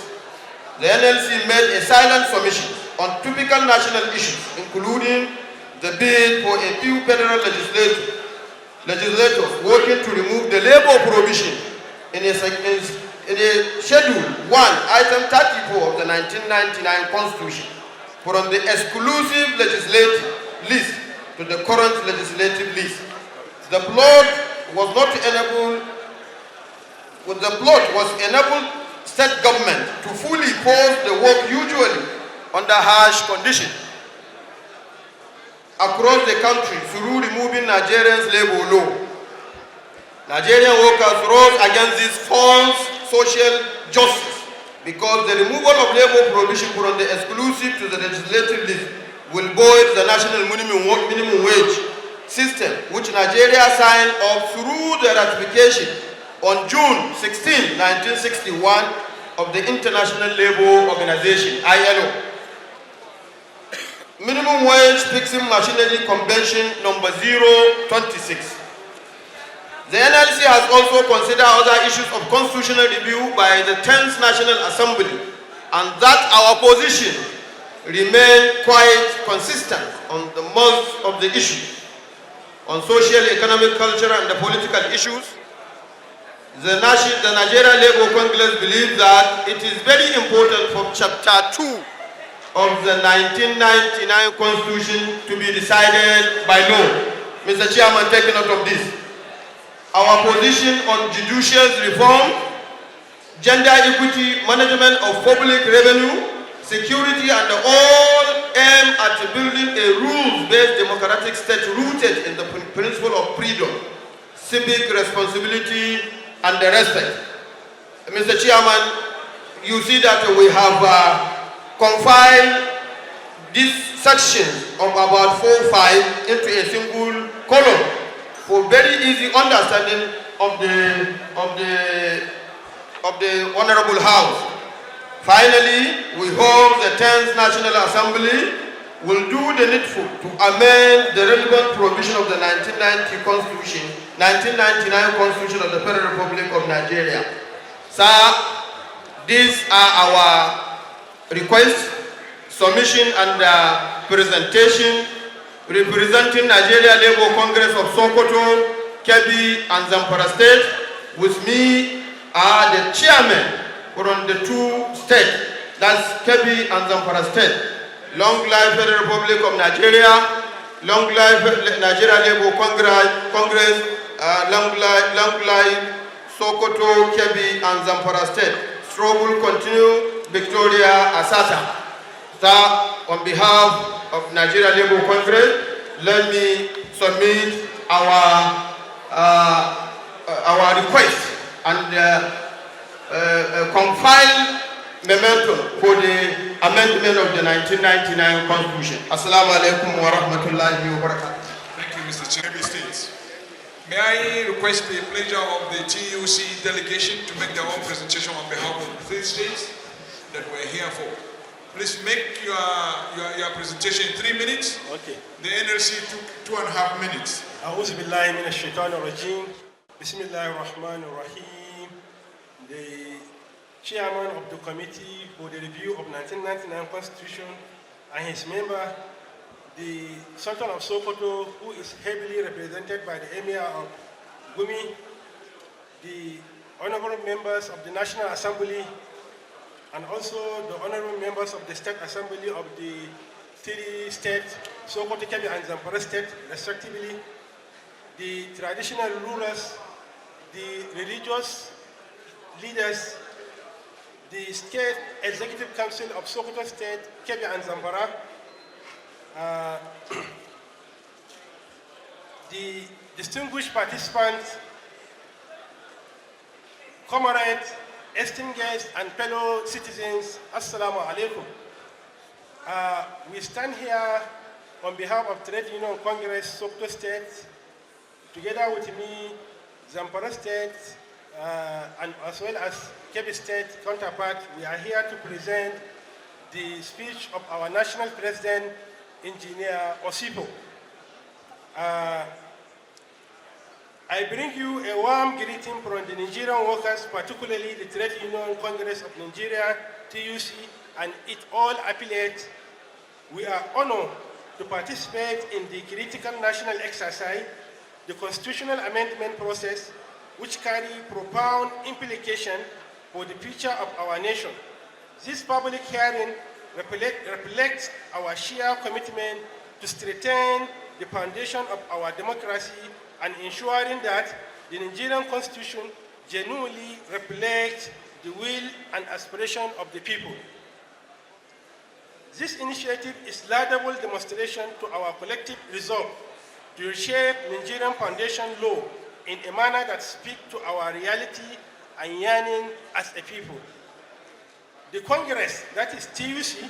The NLC made a silent submission on typical national issues, including the bid for a few federal legislators working to remove the labor provision in a Schedule 1, Item 34 of the 1999 Constitution from the exclusive legislative list to the current legislative list. The plot was enable state government to fully force the work usually under harsh conditions across the country through removing Nigerians' labor law. Nigerian workers rose against this false social justice because the removal of labor provision from the exclusive to the legislative list will void the national minimum wage system, which Nigeria signed up through the ratification on June 16, 1961 of the International Labour Organization, ILO. Minimum Wage Fixing Machinery Convention number 026. The NLC has also considered other issues of constitutional review by the 10th National Assembly, and that our position remains quite consistent on the most of the issues. On social, economic, cultural, and the political issues, the Nigeria Labour Congress believes that it is very important for Chapter 2 of the 1999 Constitution to be decided by law. Mr. Chairman, take note of this. Our position on judicial reform, gender equity, management of public revenue, security, and all aim at building a rules-based democratic state rooted in the principle of freedom, civic responsibility, and the respect. Mr. Chairman, you see that we have confined this section of about 4 or 5 into a single column for very easy understanding of the Honorable House. Finally, we hope the 10th National Assembly will do the needful to amend the relevant provision of the 1999 Constitution of the Federal Republic of Nigeria. Sir, these are our requests, submission, and presentation representing Nigeria Labour Congress of Sokoto, Kebbi, and Zamfara State. With me are the chairmen from the 2 states, that's Kebbi and Zamfara State. Long life Federal Republic of Nigeria, long life Nigeria Labour Congress, Langlai, Sokoto, Kebbi, and Zamfara State. Struggle continue. Victoria Asata. Sir, on behalf of Nigeria Labour Congress, let me submit our request and compile memento for the amendment of the 1999 Constitution. Assalamu alaikum wa rahmatullahi wa barakatuh. Thank you, Mr. Chair. Kebbi States. May I request the pleasure of the TUC delegation to make their own presentation on behalf of the 3 states that we're here for. Please make your presentation in 3 minutes. Okay. The NLC took 2.5 minutes. أعوذ بالله من الشيطان الرجيم. بسم الله الرحمن الرحيم. The chairman of the committee for the review of 1999 Constitution and his member, the Sultan of Sokoto, who is heavily represented by the Emir of Gumi, the honorable members of the National Assembly, and also the honorable members of the State Assembly of the 3 states, Sokoto, Kebbi, and Zamfara State, respectively, the traditional rulers, the religious leaders, the State Executive Council of Sokoto State, Kebbi, and Zamfara, the distinguished participants, comrades, esteemed guests, and fellow citizens, Assalamu alaikum. We stand here on behalf of Trade Union Congress, Sokoto State, together with me, Zamfara State, and as well as Kebbi State counterpart. We are here to present the speech of our national president, Engineer Osipo. I bring you a warm greeting from the Nigerian workers, particularly the Trade Union Congress of Nigeria, TUC, and its all affiliates. We are honored to participate in the critical national exercise, the constitutional amendment process, which carry profound implication for the future of our nation. This public hearing reflects our shared commitment to strengthen the foundation of our democracy and ensuring that the Nigerian Constitution genuinely reflects the will and aspiration of the people. This initiative is laudable demonstration to our collective resolve to reshape Nigerian foundation law in a manner that speaks to our reality and yearning as a people. The Congress, that is TUC,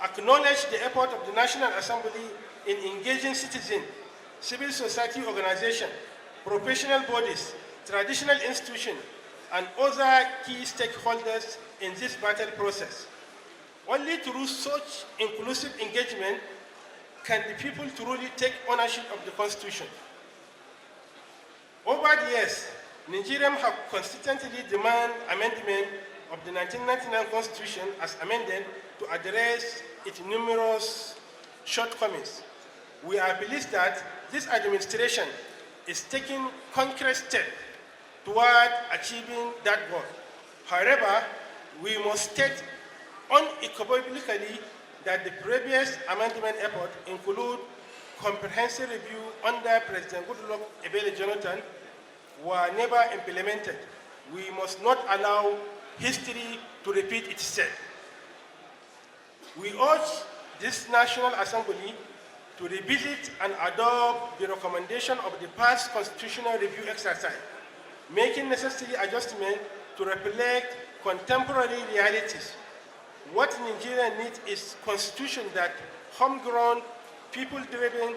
acknowledged the effort of the National Assembly in engaging citizens, civil society organizations, professional bodies, traditional institutions, and other key stakeholders in this battle process. Only through such inclusive engagement can the people truly take ownership of the Constitution. Over the years, Nigerians have consistently demanded amendment of the 1999 Constitution as amended to address its numerous shortcomings. We are pleased that this administration is taking concrete steps toward achieving that goal. However, we must state unequivocally that the previous amendment effort include comprehensive review under President Goodluck Ebele Jonathan were never implemented. We must not allow history to repeat itself. We urge this National Assembly to revisit and adopt the recommendation of the past constitutional review exercise, making necessary adjustments to reflect contemporary realities. What Nigeria needs is a constitution that homegrown, people-driven,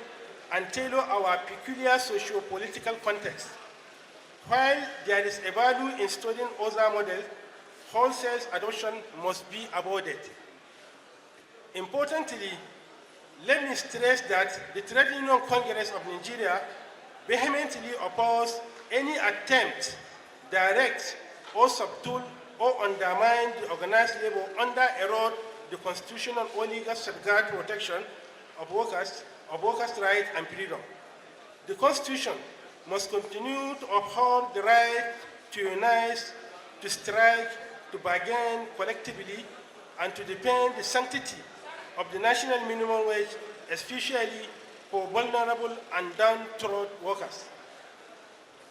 and tailor our peculiar socio-political context. While there is a value in studying other models, wholesale adoption must be avoided. Importantly, let me stress that the Trade Union Congress of Nigeria vehemently oppose any attempt, direct or subtle, or undermine the organized labor under erode the constitutional or legal safeguard protection of workers' rights and freedom. The Constitution must continue to uphold the right to unite, to strike, to bargain collectively, and to defend the sanctity of the national minimum wage, especially for vulnerable and downtrodden workers.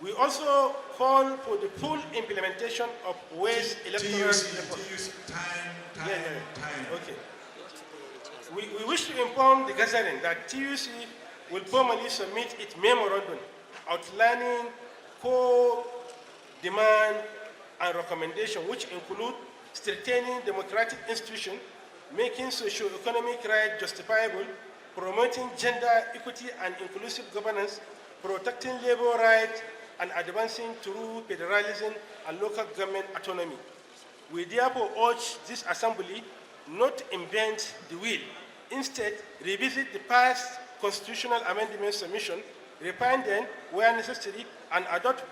We also call for the full implementation of waste electoral reform. Time. Okay. We wish to inform the gathering that TUC will formally submit its memorandum outlining core demand and recommendation, which include strengthening democratic institutions, making socio-economic rights justifiable, promoting gender equity and inclusive governance, protecting labor rights, and advancing through federalism and local government autonomy. We therefore urge this assembly not to invent the wheel. Instead, revisit the past constitutional amendment submission, refine them where necessary, and adopt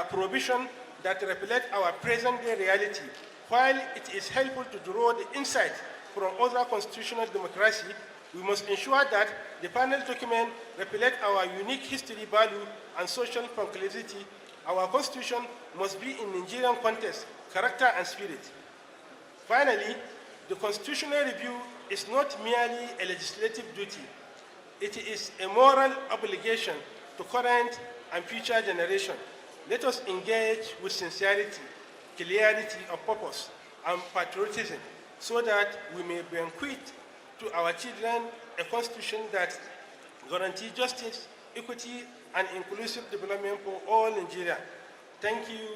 provisions that reflect our present-day reality. While it is helpful to draw the insight from other constitutional democracy, we must ensure that the final document reflects our unique history, value, and social conclusivity. Our constitution must be in Nigerian context, character, and spirit. Finally, the constitutional review is not merely a legislative duty. It is a moral obligation to current and future generations. Let us engage with sincerity, clarity of purpose, and patriotism so that we may bequeath to our children a constitution that guarantees justice, equity, and inclusive development for all Nigeria. Thank you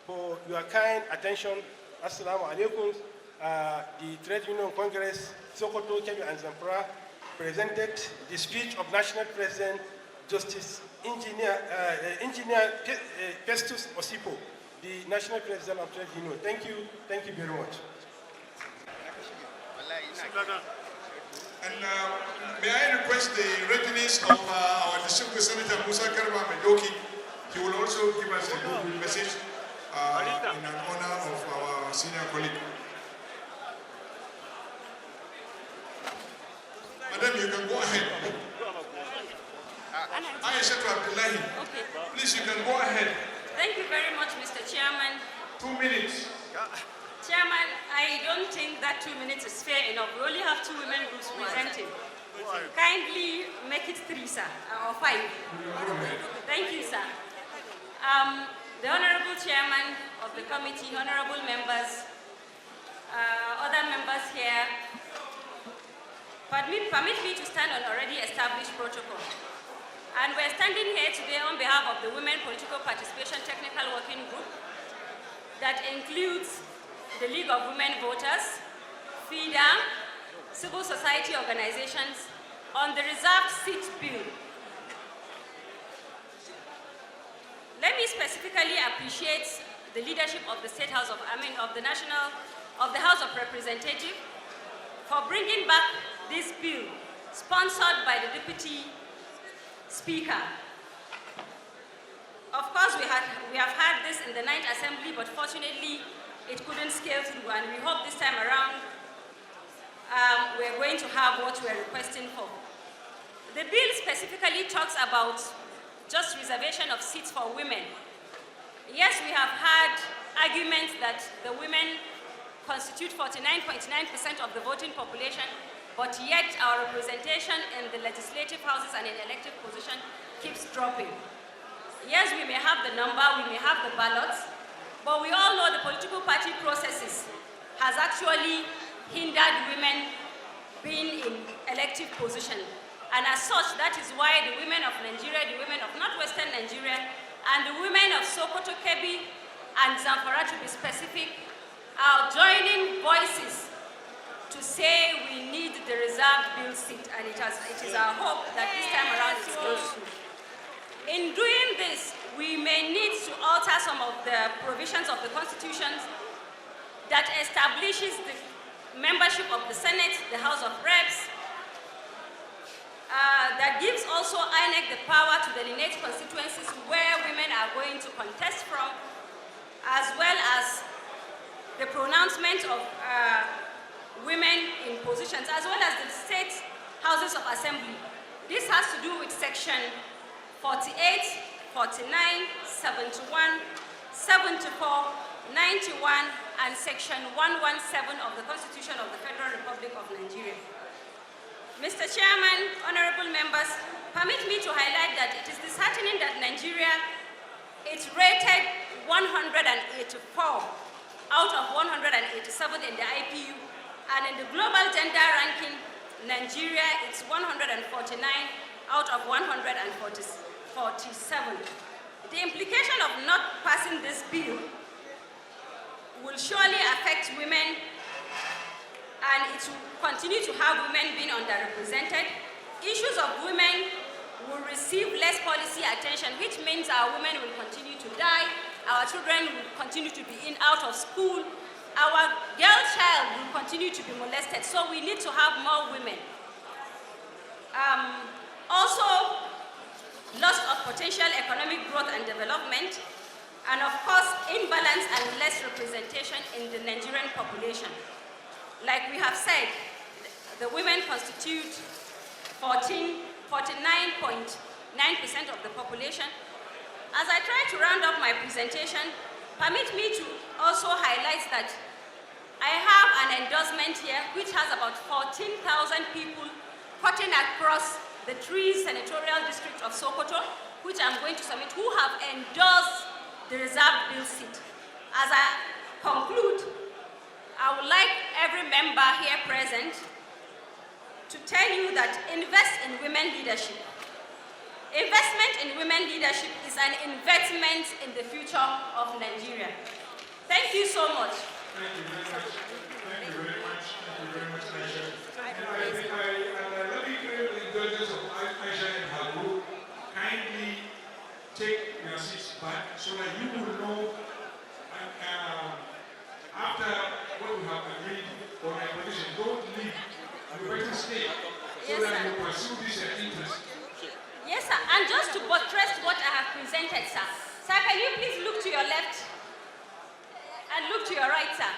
for your kind attention. Assalamu alaikum. The Trade Union Congress, Sokoto, Kebbi, and Zamfara presented the speech of National President Justice Engineer Festus Osipo, the National President of Trade Union. Thank you very much. And may I request the readiness of our distinguished Senator Musa Karba Medoki. He will also give us a good message in honor of our senior colleague. Madam, you can go ahead. Aisha Abdullahi, please, you can go ahead. Thank you very much, Mr. Chairman. 2 minutes. Chairman, I don't think that 2 minutes is fair enough. We only have 2 women groups presenting. Kindly make it 3, sir, or 5. Thank you, sir. The Honorable Chairman of the committee, honorable members, other members here, permit me to stand on already established protocol. And we're standing here today on behalf of the Women Political Participation Technical Working Group that includes the League of Women Voters, FIDA, civil society organizations, on the reserved seat bill. Let me specifically appreciate the leadership of the State House of, of the House of Representatives for bringing back this bill, sponsored by the Deputy Speaker. Of course, we have had this in the 9th Assembly, but fortunately, it couldn't scale through, and we hope this time around we're going to have what we're requesting for. The bill specifically talks about just reservation of seats for women. Yes, we have had arguments that the women constitute 49.9% of the voting population, but yet our representation in the legislative houses and in elective position keeps dropping. Yes, we may have the number, we may have the ballots, but we all know the political party processes has actually hindered women being in elective position. And as such, that is why the women of Nigeria, the women of northwestern Nigeria, and the women of Sokoto, Kebbi, and Zamfara, to be specific, are joining voices to say we need the reserved bill seat, and it is our hope that this time around it goes through. In doing this, we may need to alter some of the provisions of the Constitution that establishes the membership of the Senate, the House of Reps, that gives also INEC the power to delineate constituencies where women are going to contest from, as well as the pronouncement of women in positions, as well as the state houses of assembly. This has to do with section 48, 49, 71, 74, 91, and section 117 of the Constitution of the Federal Republic of Nigeria. Mr. Chairman, honorable members, permit me to highlight that it is disheartening that Nigeria It's rated 184 out of 187 in the IPU, and in the global gender ranking, Nigeria, it's 149 out of 147. The implication of not passing this bill will surely affect women, and it will continue to have women being underrepresented. Issues of women will receive less policy attention, which means our women will continue to die, our children will continue to be out of school, our girl child will continue to be molested, so we need to have more women. Also, loss of potential economic growth and development, and of course, imbalance and less representation in the Nigerian population. Like we have said, the women constitute 49.9% of the population. As I try to round up my presentation, permit me to also highlight that I have an endorsement here which has about 14,000 people cutting across the 3 senatorial districts of Sokoto, which I'm going to submit, who have endorsed the reserved bill seat. As I conclude, I would like every member here present to tell you that invest in women leadership. Investment in women leadership is an investment in the future of Nigeria. Thank you so much. Thank you very much. Thank you very much. Thank you very much, Aisha. And let me crave the indulgence of Aisha and Haru. Kindly take your seats back so that you will know after what we have agreed on our position. Don't leave. You better stay so that you pursue this interest. Yes, sir. And just to buttress what I have presented, sir. Sir, can you please look to your left and look to your right, sir?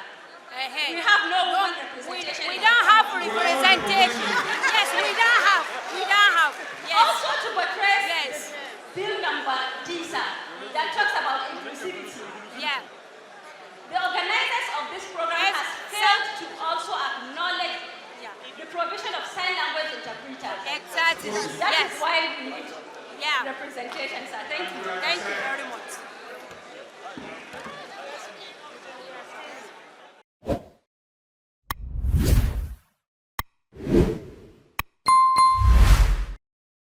We have no women representation. We don't have representation. Yes, we don't have. We don't have. Yes. Also to buttress bill number D, sir, that talks about inclusivity. Yeah. The organizers of this program has failed to also acknowledge the provision of sign language interpreters. Exactly. That is why we need Yeah. representation, sir. Thank you. Thank you very much.